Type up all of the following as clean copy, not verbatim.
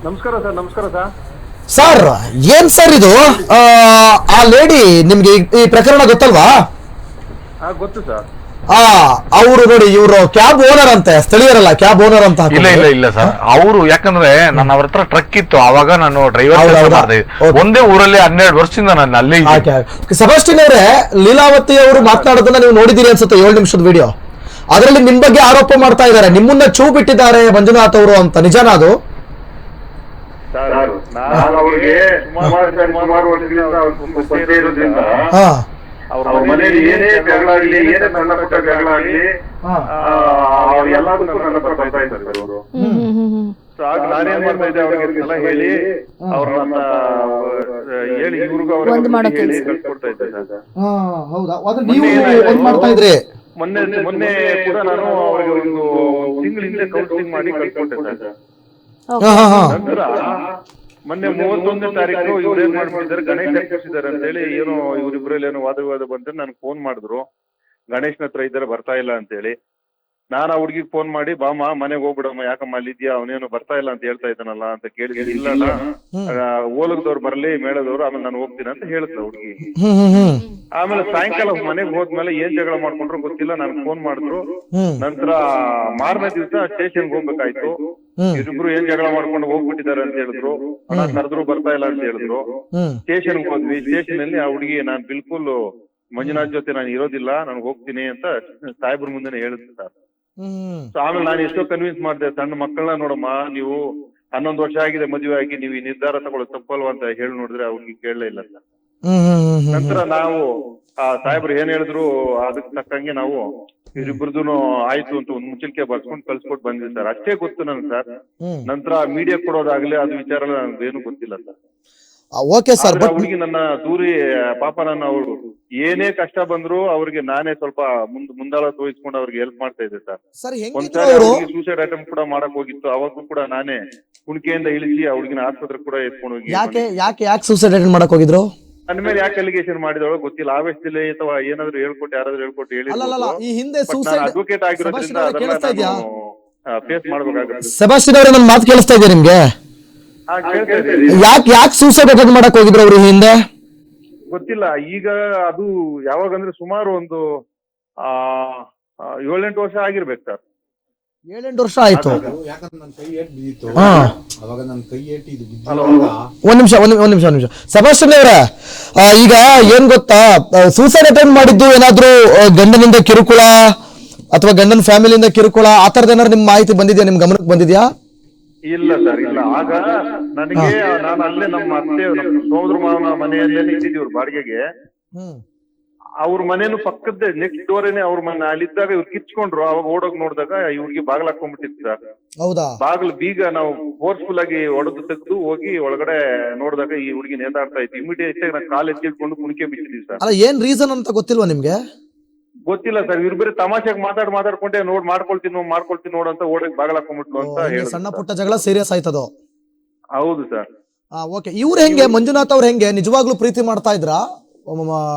ನಮಸ್ಕಾರ ಸರ್. ನಮಸ್ಕಾರ sir. Sir ಏನ್ ಸರ್ ಇದು? ಆ ಲೇಡಿ ನಿಮ್ಗೆ ಈ ಪ್ರಕರಣ ಗೊತ್ತಲ್ವಾ? ಗೊತ್ತು ಸರ್. ಅವರು ನೋಡಿ, ಇವರು ಕ್ಯಾಬ್ ಓನರ್ ಅಂತೆ, ಸ್ಥಳೀಯರಲ್ಲ, ಕ್ಯಾಬ್ ಓನರ್ ಅಂತ. ಇಲ್ಲ ಸರ್, ಅವರು ಯಾಕಂದ್ರೆ ನನ್ನ ಅವ್ರ ಹತ್ರ ಟ್ರಕ್ ಇತ್ತು, ಅವಾಗ ನಾನು ಡ್ರೈವರ್ ಒಂದೇ ಊರಲ್ಲಿ 12 ವರ್ಷದಿಂದ ನಾನು ಅಲ್ಲಿ. ಸೆಬಾಸ್ಟಿನ್ ಅವರೇ, ಲೀಲಾವತಿ ಅವರು ಮಾತನಾಡೋದನ್ನ ನೀವು ನೋಡಿದೀರಿ ಅನ್ಸುತ್ತೆ, 7 ನಿಮಿಷದ ವಿಡಿಯೋ. ಅದರಲ್ಲಿ ನಿಮ್ ಬಗ್ಗೆ ಆರೋಪ ಮಾಡ್ತಾ ಇದ್ದಾರೆ, ನಿಮ್ಮನ್ನ ಚೂ ಬಿಟ್ಟಿದ್ದಾರೆ ಮಂಜುನಾಥ್ ಅವರು ಅಂತ. ನಿಜಾನ ಅದು? ಅವ್ರ ಮನೆಯಲ್ಲಿ ಏನೇ ಜಗಳ ಆಗಲಿ, ಏನೇ ಸಣ್ಣ ಪುಟ್ಟ ಜಗಳ ಆಗಲಿ, ಎಲ್ಲದಕ್ಕೂ ನನ್ನ ಬರ್ತಾ ಇದ್ದಾರೆ ಅವರು. ಆಗ ನಾನೇನ್ ಮಾಡ್ತಾ ಇದ್ದೆ, ಅವ್ರಿಗೆ ಎಲ್ಲ ಹೇಳಿ ಅವ್ರನ್ನ ಹೇಳಿ ಇವ್ರಿಗೂ ಅವ್ರ ಹೇಳಿ ಕಳ್ಸಿಕೊಡ್ತಾ ಇದ್ದೆ ಸರ್. ಮೊನ್ನೆ ಕೂಡ ನಾನು ಅವ್ರಿಗೆ ಒಂದು ತಿಂಗಳ ಹಿಂದೆ ಕೌನ್ಸಿಲಿಂಗ್ ಮಾಡಿ ಕಳ್ಸಿಕೊಟ್ಟೆ ಸರ್. ನಂತರ ಮೊನ್ನೆ 31ನೇ ತಾರೀಕು ಇವ್ರು ಏನ್ ಮಾಡ್ಬಿಟ್ಟಿದ್ದಾರೆ, ಗಣೇಶ ಕೂರಿಸಿದ್ದಾರೆ ಅಂತ ಹೇಳಿ ಏನೋ ಇವ್ರಿಬ್ರಲ್ಲಿ ಏನೋ ವಾದ ವಿವಾದ ಬಂದ್ರೆ ನನ್ಗೆ ಫೋನ್ ಮಾಡಿದ್ರು, ಗಣೇಶನ ಹತ್ರ ಇದ್ದಾರೆ ಬರ್ತಾ ಇಲ್ಲ ಅಂತ ಹೇಳಿ. ನಾನು ಆ ಹುಡ್ಗಿಗೆ ಫೋನ್ ಮಾಡಿ, ಬಾಮ ಮನೆಗೆ ಹೋಗ್ಬಿಡಮ್ಮ, ಯಾಕಮ್ಮ ಅಲ್ಲಿದ್ಯಾ, ಅವನೇನು ಬರ್ತಾ ಇಲ್ಲ ಅಂತ ಹೇಳ್ತಾ ಇದ್ದಾನಲ್ಲ ಅಂತ ಕೇಳಿದ್ರೆ, ಇಲ್ಲ ಓಲಗದವ್ರು ಬರ್ಲಿ, ಮೇಳದವ್ರು, ಆಮೇಲೆ ನಾನು ಹೋಗ್ತೀನಿ ಅಂತ ಹೇಳಿದ್ಲ ಹುಡ್ಗಿ. ಆಮೇಲೆ ಸಾಯಂಕಾಲ ಮನೆಗೆ ಹೋದ್ಮೇಲೆ ಏನ್ ಜಗಳ ಮಾಡ್ಕೊಂಡ್ರು ಗೊತ್ತಿಲ್ಲ, ನನ್ ಫೋನ್ ಮಾಡಿದ್ರು. ನಂತರ ಮಾರನೇ ದಿವಸ ಸ್ಟೇಷನ್ಗೆ ಹೋಗ್ಬೇಕಾಯ್ತು. ಇವ್ರಿಬ್ರು ಏನ್ ಜಗಳ ಮಾಡ್ಕೊಂಡು ಹೋಗ್ಬಿಟ್ಟಿದ್ದಾರೆ ಅಂತ ಹೇಳಿದ್ರು, ಕರೆದ್ರು ಬರ್ತಾ ಇಲ್ಲ ಅಂತ ಹೇಳಿದ್ರು. ಸ್ಟೇಷನ್ಗೆ ಹೋದ್ವಿ. ಸ್ಟೇಷನ್ ಅಲ್ಲಿ ಆ ಹುಡುಗಿ, ನಾನ್ ಬಿಲ್ಕುಲ್ ಮಂಜುನಾಥ್ ಜೊತೆ ನಾನು ಇರೋದಿಲ್ಲ, ನಾನು ಹೋಗ್ತೀನಿ ಅಂತ ಸಾಹೇಬ್ರ ಮುಂದೆನೆ ಹೇಳಿದ್ರು ಸರ್. ಸೊ ಆಮೇಲೆ ನಾನು ಎಷ್ಟೋ ಕನ್ವಿನ್ಸ್ ಮಾಡಿದೆ, ಸಣ್ಣ ಮಕ್ಕಳನ್ನ ನೋಡಮ್ಮ, ನೀವು 11 ವರ್ಷ ಆಗಿದೆ ಮದುವೆ ಆಗಿ, ನೀವು ಈ ನಿರ್ಧಾರ ತಗೊಳ್ಳೋದು ತಪ್ಪಲ್ವಾ ಅಂತ ಹೇಳಿ ನೋಡಿದ್ರೆ ಅವ್ರಿಗೆ ಕೇಳಲೇ ಇಲ್ಲ ಸರ್. ನಂತರ ನಾವು ಆ ಸಾಹೇಬ್ರು ಏನ್ ಹೇಳಿದ್ರು ಅದಕ್ಕೆ ತಕ್ಕಂಗೆ ನಾವು ಇವ್ರಿಬ್ರದೂನು ಆಯ್ತು ಅಂತ ಒಂದು ಮುಚ್ಚಳಿಕೆ ಬರ್ಸ್ಕೊಂಡು ಕಳ್ಸ್ಕೊಟ್ಟು ಬಂದಿದ್ದೆ ಸರ್. ಅಷ್ಟೇ ಗೊತ್ತು ನನ್ಗೆ ಸರ್. ನಂತರ ಮೀಡಿಯಾ ಕೊಡೋದಾಗ್ಲಿ ಅದು ವಿಚಾರ ನನ್ಗೆ ಏನು ಗೊತ್ತಿಲ್ಲ ಸರ್. Okay sir. ಹುಡುಗಿ ನನ್ನ ದೂರಿ ಪಾಪ, ನನ್ನ ಅವ್ರು ಏನೇ ಕಷ್ಟ ಬಂದ್ರು ಅವ್ರಿಗೆ ನಾನೇ ಸ್ವಲ್ಪ ಮುಂದಾಳ ತೋರಿಸ್ಕೊಂಡು ಅವ್ರಿಗೆ ಹೆಲ್ಪ್ ಮಾಡ್ತಾ ಇದ್ದೆ ಸರ್. ಒಂದ್ಸರಿ ಸೂಸೈಡ್ ಅಟೆಂಪ್ಟ್ ಕೂಡ ಮಾಡಕ್ ಹೋಗಿತ್ತು, ಅವಾಗೂ ಕೂಡ ನಾನೇ ಕುಣಿಕೆಯಿಂದ ಇಳಿಸಿ ಆ ಹುಡುಗಿನ ಆಸ್ಪತ್ರೆ ಕೂಡ ಎತ್ಕೊಂಡು ಹೋಗಿ. ಯಾಕೆ ಸೂಸೈಡ್ ಅಟೆಂಪ್ಟ್ ಮಾಡಕ್ ಹೋಗಿದ್ರು? ನನ್ನ ಮೇಲೆ ಯಾಕೆ ಅಲಿಗೇಷನ್ ಮಾಡಿದವಳು ಗೊತ್ತಿಲ್ಲ, ಆವೇಶದಲ್ಲಿ ಅಥವಾ ಏನಾದ್ರು ಹೇಳ್ಕೊಟ್ಟು ಯಾರಾದ್ರೂ ಹೇಳ್ಕೊಟ್ಟು ಹೇಳಿ ಅಡ್ವೊಕೇಟ್ ಆಗಿರೋದ್ರಿಂದ ಅದನ್ನ ಫೇಸ್ ಮಾಡ್ಬೇಕಾಗುತ್ತೆ. ಸೆಬಾಸ್ಟಿನ್ ಅವರೇ, ನನ್ನ ಮಾತು ಕೇಳಿಸ್ತಾ ಇದೆಯಾ ನಿಮ್ಗೆ? ಯಾಕೆ ಸೂಸೈಡ್ ಅಟೆಂಪ್ಟ್ ಮಾಡಕ್ ಹೋಗಿದ್ರು ಅವ್ರು ಹಿಂದೆ? ಗೊತ್ತಿಲ್ಲ. ಈಗ ಅದು ಯಾವಾಗಂದ್ರೆ ಸುಮಾರು ಒಂದು 7-8 ವರ್ಷ ಆಗಿರ್ಬೇಕು ಸರ್. 7-8 ವರ್ಷ ಆಯ್ತು. ಒಂದ್ ನಿಮಿಷ ಸೆಬಾಸ್ಟಿನ್ ಅವರೇ, ಈಗ ಏನ್ ಗೊತ್ತಾ, ಸೂಸೈಡ್ ಅಟೆಂಪ್ಟ್ ಮಾಡಿದ್ದು ಏನಾದ್ರು ಗಂಡನಿಂದ ಕಿರುಕುಳ ಅಥವಾ ಗಂಡನ ಫ್ಯಾಮಿಲಿಯಿಂದ ಕಿರುಕುಳ ಆ ತರದ ಏನಾದ್ರು ನಿಮ್ ಮಾಹಿತಿ ಬಂದಿದ್ಯಾ, ನಿಮ್ ಗಮನಕ್ಕೆ ಬಂದಿದ್ಯಾ? ಇಲ್ಲ ಸರ್, ಇಲ್ಲ. ಆಗ ನನಗೆ ನಾನು ಅಲ್ಲೇ ನಮ್ಮ ಅತ್ತೆ, ನಮ್ಮ ಸೋದರ ಮಾವನ ಮನೆಯಲ್ಲೇ ಇದ್ದಿದ್ದೀವ್ರು ಬಾಡಿಗೆಗೆ. ಅವ್ರ ಮನೇನು ಪಕ್ಕದ್ದೇ, ನೆಕ್ಸ್ಟ್ ಡೋರೇನೆ ಅವ್ರ ಮನೆ. ಅಲ್ಲಿದ್ದಾಗ ಇವ್ರು ಕಿಚ್ಕೊಂಡ್ರು, ಅವಾಗ ಓಡೋಗ್ ನೋಡಿದಾಗ ಇವ್ರಿಗೆ ಬಾಗಿಲು ಹಾಕೊಂಡ್ಬಿಟ್ಟಿತ್ತು ಸರ್. ಹೌದಾ? ಬಾಗಿಲು ಬೀಗ ನಾವು ಫೋರ್ಸ್ಫುಲ್ ಆಗಿ ಒಡೆದು ತೆಗೆದು ಹೋಗಿ ಒಳಗಡೆ ನೋಡಿದಾಗ ಈ ಹುಡುಗಿ ನೇತಾಡ್ತಾ ಇತ್ತು. ಇಮಿಡಿಯೇಟ್ ಆಗಿ ನಾನು ಕಾಲು ಎತ್ತಿಡ್ಕೊಂಡು ಕುಣಿಕೆ ಬಿಟ್ಟಿದ್ದೀವಿ ಸರ್. ಅಲ್ಲ, ಏನ್ ರೀಸನ್ ಅಂತ ಗೊತ್ತಿಲ್ವಾ ನಿಮ್ಗೆ? ಗೊತ್ತಿಲ್ಲ ಸರ್. ಇವ್ರು ಬೇರೆ ತಮಾಷೆಗೆ ಮಾತಾಡ್ಕೊಂಡೆ ಮಾಡ್ಕೊಳ್ತೀನಿ ನೋಡು ಅಂತ ಓಡಕ್ ಬಾಗಿಲು ಹಾಕೊಂಡ್ಬಿಟ್ಲು ಅಂತ ಹೇಳಿ. ಸಣ್ಣ ಪುಟ್ಟ ಜಗಳ ಸೀರಿಯಸ್ ಆಯ್ತದು? ಹೌದು ಸರ್. ಓಕೆ. ಇವ್ರು ಹೆಂಗೆ, ಮಂಜುನಾಥ್ ಅವ್ರು ಹೆಂಗೆ, ನಿಜವಾಗ್ಲೂ ಪ್ರೀತಿ ಮಾಡ್ತಾ ಇದ್ರಾ?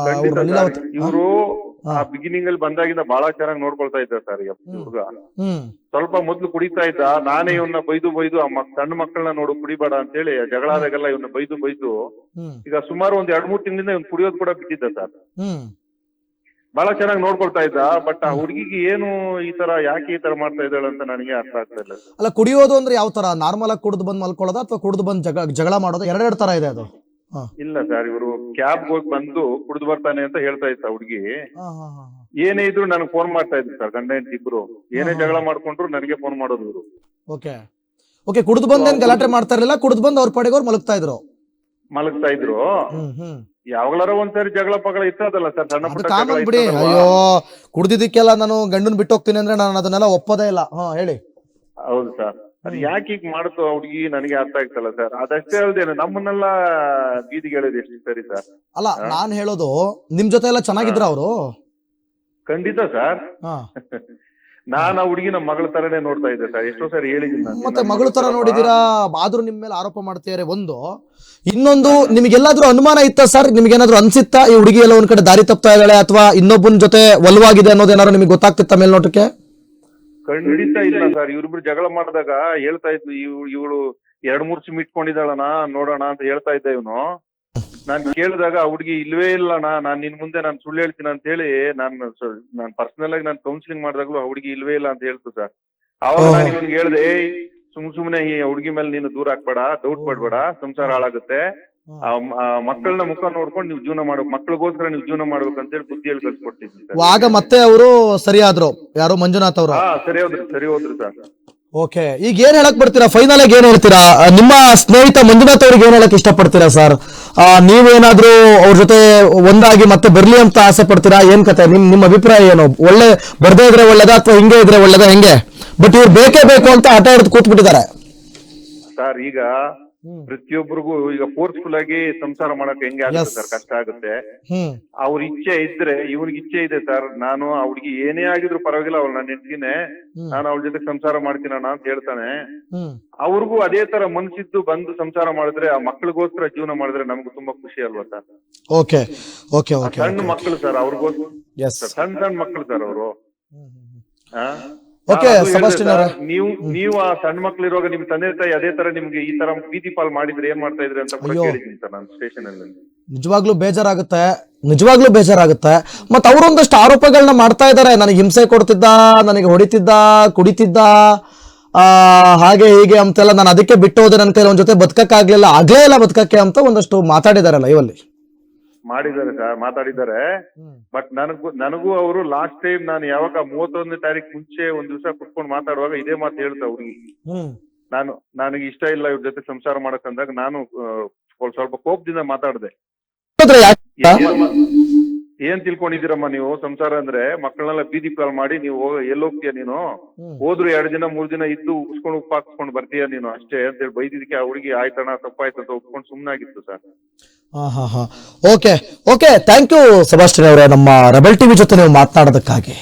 ಇವರು ಆ ಬಿಗಿನಿಂಗ್ ಅಲ್ಲಿ ಬಂದಾಗಿಂದ ಬಹಳ ಚೆನ್ನಾಗಿ ನೋಡ್ಕೊಳ್ತಾ ಇದ್ದ ಸರ್. ಹುಡುಗ ಸ್ವಲ್ಪ ಮೊದ್ಲು ಕುಡಿತಾ ಇದ್ದ. ನಾನೇ ಇವನ್ನ ಬೈದು ಸಣ್ಣ ಮಕ್ಕಳನ್ನ ನೋಡು ಕುಡಿಬೇಡ ಅಂತ ಹೇಳಿ ಜಗಳ ಆದಾಗೆಲ್ಲ ಇವನ್ನ ಬೈದು ಈಗ ಸುಮಾರು ಒಂದ್ 2-3 ತಿಂಗಳಿಂದ ಇವ್ನು ಕುಡಿಯೋದು ಕೂಡ ಬಿಟ್ಟಿದ್ದ ಸರ್. ಬಹಳ ಚೆನ್ನಾಗಿ ನೋಡ್ಕೊಳ್ತಾ ಇದ್ದ. ಬಟ್ ಆ ಹುಡುಗಿಗೆ ಏನು ಯಾಕೆ ಈ ತರ ಮಾಡ್ತಾ ಇದ್ದಾಳೆ ಅಂತ ನನಗೆ ಅರ್ಥ ಆಗ್ತಾ ಇಲ್ಲ. ಅಲ್ಲ, ಕುಡಿಯೋದು ಅಂದ್ರೆ ಯಾವ ತರ? ನಾರ್ಮಲ್ ಆಗಿ ಕುಡಿದು ಬಂದ್ ಮಲ್ಕೊಳ್ಳೋದ ಅಥವಾ ಕುಡಿದು ಬಂದ್ ಜಗಳ ಮಾಡೋದು? ಎರಡೆರಡು ತರ ಇದೆ ಅದು. ಇಲ್ಲ ಸರ್, ಇವರು ಕ್ಯಾಬ್ ಹೋಗಿ ಬಂದು ಕುಡಿದು ಬರ್ತಾನೆ ಅಂತ ಹೇಳ್ತಾ ಇತ್ತ ಹುಡುಗಿ. ಏನೇ ಇದ್ರು ನನಗೆ ಫೋನ್ ಮಾಡ್ತಾ ಇದ್ರು ಸರ್, ಗಂಡ ಹೆಂಡತಿ ಇಬ್ರು. ಏನೇ ಜಗಳ ಮಾಡ್ಕೊಂಡ್ರು ನನಗೆ ಫೋನ್ ಮಾಡೋದು ಇವರು. ಓಕೆ. ಕುಡಿದು ಬಂದೇನ್ ಗಲಾಟೆ ಮಾಡ್ತಾ ಇರ್ಲಿಲ್ಲ, ಕುಡಿದು ಬಂದು ಅವ್ರ ಪಡೆಗೆ ಅವ್ರು ಮಲಗ್ತಾ ಇದ್ರು. ಯಾವಾಗ್ಲಾರ ಒಂದ್ಸರಿ ಜಗಳ ಪಗಳ ಇರ್ತದಲ್ಲ ಸರ್, ಸಣ್ಣ ಪುಟ್ಟ ಜಗಳ. ಬಿಡಿ, ಅಯ್ಯೋ ಕುಡ್ದಿದ್ದಕ್ಕೆಲ್ಲ ನಾನು ಗಂಡನ್ ಬಿಟ್ಟು ಹೋಗ್ತೀನಿ ಅಂದ್ರೆ ನಾನು ಅದನ್ನೆಲ್ಲ ಒಪ್ಪೋದೇ ಇಲ್ಲ. ಹೇಳಿ. ಹೌದು ಸರ್. ಅದು ಯಾಕೆ ಈಗ ಮಾಡುತ್ತೋ ಹುಡುಗಿ ನನಗೆ ಅರ್ಥ ಆಗ್ತಲ್ಲ ಸರ್. ಅದಷ್ಟೇ ಅಲ್ದೇನು ನಮ್ಮನ್ನೆಲ್ಲ ಬೀದಿಗೆ ಹೇಳಿದ್ ಎಷ್ಟು ಸರಿ ಸರ್? ಅಲ್ಲ, ನಾನ್ ಹೇಳೋದು ನಿಮ್ ಜೊತೆ ಎಲ್ಲ ಚೆನ್ನಾಗಿದ್ರ ಅವರು? ಖಂಡಿತ ಸರ್. ನಾನು ಆ ಹುಡುಗಿ ನಮ್ಮ ಮಗಳ ತರನೇ ನೋಡ್ತಾ ಇದ್ದೆ ಸರ್. ಎಷ್ಟೋ ಸರಿ ಹೇಳಿದ್ದೀನಿ. ಮತ್ತೆ ಮಗಳ ತರ ನೋಡಿದೀರಾ, ಆದ್ರೂ ನಿಮ್ ಮೇಲೆ ಆರೋಪ ಮಾಡ್ತಿದ್ದಾರೆ. ಒಂದು ಇನ್ನೊಂದು, ನಿಮ್ಗೆಲ್ಲಾದ್ರೂ ಅನುಮಾನ ಇತ್ತ ಸರ್? ನಿಮ್ಗೇನಾದ್ರು ಅನ್ಸಿತ್ತಾ ಈ ಹುಡುಗಿ ಎಲ್ಲ ಒಂದ್ ಕಡೆ ದಾರಿ ತಪ್ತಾ ಇದ್ದಾಳೆ ಅಥವಾ ಇನ್ನೊಬ್ಬನ ಜೊತೆ ಒಲವಾಗಿದೆ ಅನ್ನೋದೇನಾದ್ರು ನಿಮ್ಗೆ ಗೊತ್ತಾಗ್ತಿತ್ತ ಮೇಲ್ನೋಟಕ್ಕೆ? ಖಂಡಿತ ಇಲ್ಲ ಸರ್. ಇವ್ರಿಬ್ರು ಜಗಳ ಮಾಡಿದಾಗ ಹೇಳ್ತಾ ಇದ್ಲು, ಇವಳು 2-3 ಸಿಮ್ ಇಟ್ಕೊಂಡಿದ್ದಾಳಣ್ಣ ನೋಡೋಣ ಅಂತ ಹೇಳ್ತಾ ಇದ್ದ ಇವನು. ನಾನ್ ಕೇಳಿದಾಗ ಆ ಹುಡುಗಿ ಇಲ್ವೇ ಇಲ್ಲಣ್ಣ, ನಾನ್ ನಿನ್ ಮುಂದೆ ನಾನು ಸುಳ್ಳು ಹೇಳ್ತೀನಿ ಅಂತ ಹೇಳಿ ನಾನ್ ಪರ್ಸನಲ್ ಆಗಿ ನಾನು ಕೌನ್ಸಿಲಿಂಗ್ ಮಾಡಿದಾಗ್ಲೂ ಆ ಹುಡುಗಿ ಇಲ್ವೇ ಇಲ್ಲ ಅಂತ ಹೇಳ್ತು ಸರ್. ಅವಾಗ ನಾನು ಇವ್ನಿಗೆ ಹೇಳ್ದೆ, ಸುಮ್ನೆ ಈ ಹುಡುಗಿ ಮೇಲೆ ನೀನು ದೂರ ಹಾಕ್ಬೇಡ, ಡೌಟ್ ಪಡ್ಬೇಡ, ಸಂಸಾರ ಹಾಳಾಗುತ್ತೆ, ಮಕ್ಕಳನ್ನ ಮುಖ ನೋಡ್ಕೊಂಡು ನೀವು ಜೀವನ ಮಾಡ್ಬೇಕು, ಮಕ್ಕಳಿಗೋಸ್ಕರ ನೀವು ಜೀವನ ಮಾಡ್ಬೇಕು ಅಂತ ಹೇಳಿ ಬುದ್ಧಿ ಹೇಳಿ ಕಳ್ಸಿಕೊಡ್ತಿದ್ವಿ. ಆಗ ಮತ್ತೆ ಅವರು ಸರಿ ಆದ್ರು, ಯಾರು ಮಂಜುನಾಥ್ ಅವರು? ಸರಿ ಹೋದ್ರು ಸರ್. ಓಕೆ, ಈಗ ಏನ್ ಹೇಳಕ್ ಬರ್ತೀರಾ? ಫೈನಲ್ ಆಗಿ ಏನ್ ಹೇಳ್ತೀರಾ? ನಿಮ್ಮ ಸ್ನೇಹಿತ ಮಂಜುನಾಥ್ ಅವ್ರಿಗೆ ಏನ್ ಹೇಳಕ್ ಇಷ್ಟಪಡ್ತೀರಾ ಸರ್? ನೀವೇನಾದ್ರೂ ಅವ್ರ ಜೊತೆ ಒಂದಾಗಿ ಮತ್ತೆ ಬರ್ಲಿ ಅಂತ ಆಸೆ ಪಡ್ತೀರಾ? ಏನ್ ಕತೆ, ನಿಮ್ಮ ಅಭಿಪ್ರಾಯ ಏನು? ಒಳ್ಳೆ ಬರ್ದೇ ಇದ್ರೆ ಒಳ್ಳೇದಾ ಅಥವಾ ಹಿಂಗೆ ಇದ್ರೆ ಒಳ್ಳೇದಾ, ಹೆಂಗೆ? ಬಟ್ ಇವ್ರು ಬೇಕೇ ಬೇಕು ಅಂತ ಆಟ ಹಿಡಿದು ಕೂತ್ಬಿಟ್ಟಿದ್ದಾರೆ ಸರ್. ಈಗ ಪ್ರತಿಯೊಬ್ಬರಿಗೂ ಈಗ ಫೋರ್ಸ್ಫುಲ್ ಆಗಿ ಸಂಸಾರ ಮಾಡಕ್ ಹೆಂಗೆ ಆಗುತ್ತೆ ಸರ್, ಕಷ್ಟ ಆಗುತ್ತೆ. ಅವ್ರ ಇಚ್ಛೆ ಇದ್ರೆ, ಇವನಿಗೆ ಇಚ್ಛೆ ಇದೆ ಸರ್, ನಾನು ಆ ಹುಡುಗಿ ಏನೇ ಆಗಿದ್ರು ಪರವಾಗಿಲ್ಲ, ಅವ್ಳು ನನ್ನ ಹೆಂಡತಿನೇ, ನಾನು ಅವಳ ಜೊತೆ ಸಂಸಾರ ಮಾಡ್ತೀನಣ್ಣ ಅಂತ ಹೇಳ್ತಾನೆ. ಅವ್ರಿಗೂ ಅದೇ ತರ ಮನ್ಸಿದ್ದು ಬಂದು ಸಂಸಾರ ಮಾಡಿದ್ರೆ, ಆ ಮಕ್ಳಿಗೋಸ್ಕರ ಜೀವನ ಮಾಡಿದ್ರೆ ನಮ್ಗೆ ತುಂಬಾ ಖುಷಿ ಅಲ್ವಾ ಸರ್? Okay okay okay. ಸಣ್ಣ ಮಕ್ಕಳು ಸರ್, ಅವ್ರಿಗೋಸ್ಕರ ಸಣ್ಣ ಮಕ್ಕಳು ಸರ್ ಅವರು. ಓಕೆ ಸೆಬಾಸ್ಟಿನ್ ಅವರೇ, ನೀವು ಆ ಸಣ್ಣ ಮಕ್ಳು ಇರುವಾಗ ನಿಮ್ ತಂದೆ ತಾಯಿ ಅದೇ ತರ ನಿಮ್ಗೆ ಈ ತರ ಬೀದಿ ಪಾಲ್ ಮಾಡಿದ್ರೆ ಏನ್ ಮಾಡ್ತಾ ಇದ್ರಿ ಅಂತ ಕೇಳಿದ್ದೀನಿ ಸರ್ ನಾನು ಸ್ಟೇಷನ್ ಅಲ್ಲಿ. ನಿಜವಾಗ್ಲೂ ಬೇಜಾರಾಗುತ್ತೆ. ಮತ್ ಅವರೊಂದಷ್ಟು ಆರೋಪಗಳನ್ನ ಮಾಡ್ತಾ ಇದ್ದಾರೆ, ನನಗೆ ಹಿಂಸೆ ಕೊಡ್ತಿದ್ದ, ನನಗೆ ಹೊಡಿತಿದ್ದ, ಕುಡಿತಿದ್ದ, ಹಾಗೆ ಹೀಗೆ ಅಂತೆಲ್ಲ. ನಾನು ಅದಕ್ಕೆ ಬಿಟ್ಟು ಹೋದೆ, ನನ್ನ ಕೈಲಿ ಅವನ ಜೊತೆ ಆಗ್ಲೇ ಇಲ್ಲ ಬದುಕಕ್ಕೆ ಅಂತ ಒಂದಷ್ಟು ಮಾತಾಡಿದ್ದಾರೆ ಲೈವ್ ಅಲ್ಲಿ. ಮಾಡಿದ್ದಾರೆ ಸರ್, ಮಾತಾಡಿದ್ದಾರೆ. ಬಟ್ ನನಗೂ ಅವರು ಲಾಸ್ಟ್ ಟೈಮ್ ನಾನು ಯಾವಾಗ 31ನೇ ತಾರೀಕು ಮುಂಚೆ ಒಂದ್ ದಿವಸ ಕುತ್ಕೊಂಡು ಮಾತಾಡುವಾಗ ಇದೇ ಮಾತು ಹೇಳ್ತಾ ಹುಡುಗಿ, ನನಗೆ ಇಷ್ಟ ಇಲ್ಲ ಇವ್ರ ಜೊತೆ ಸಂಸಾರ ಮಾಡಕ್ ಅಂದಾಗ ನಾನು ಸ್ವಲ್ಪ ಕೋಪದಿಂದ ಮಾತಾಡ್ದೆ. ಏನ್ ತಿಳ್ಕೊಂಡಿದ್ದೀರಮ್ಮ ನೀವು, ಸಂಸಾರ ಅಂದ್ರೆ ಮಕ್ಕಳನ್ನೆಲ್ಲ ಬೀದಿ ಪಾಲ್ ಮಾಡಿ ನೀವು ಎಲ್ಲಿ ಹೋಗ್ತೀಯ ನೀನು, ಹೋದ್ರು 2 ದಿನ 3 ದಿನ ಇದ್ದು ಉಪ್ಸ್ಕೊಂಡು ಉಪ್ಪು ಹಾಕ್ಸ್ಕೊಂಡು ಬರ್ತೀಯ ನೀನು ಅಷ್ಟೇ ಅಂತ ಹೇಳಿ ಬೈದಿದ್ದಕ್ಕೆ ಆ ಹುಡುಗಿ ಆಯ್ತಣ್ಣ ತಪ್ಪಾಯ್ತು ಅಂತ ಒಪ್ಕೊಂಡು ಸುಮ್ನಾಗಿತ್ತು sir. Okay thank you Sebastian ಅವರೇ, ನಮ್ಮ ರೆಬೆಲ್ ಟಿವಿ ಜೊತೆ ನೀವು ಮಾತನಾಡೋದಕ್ಕಾಗಿ.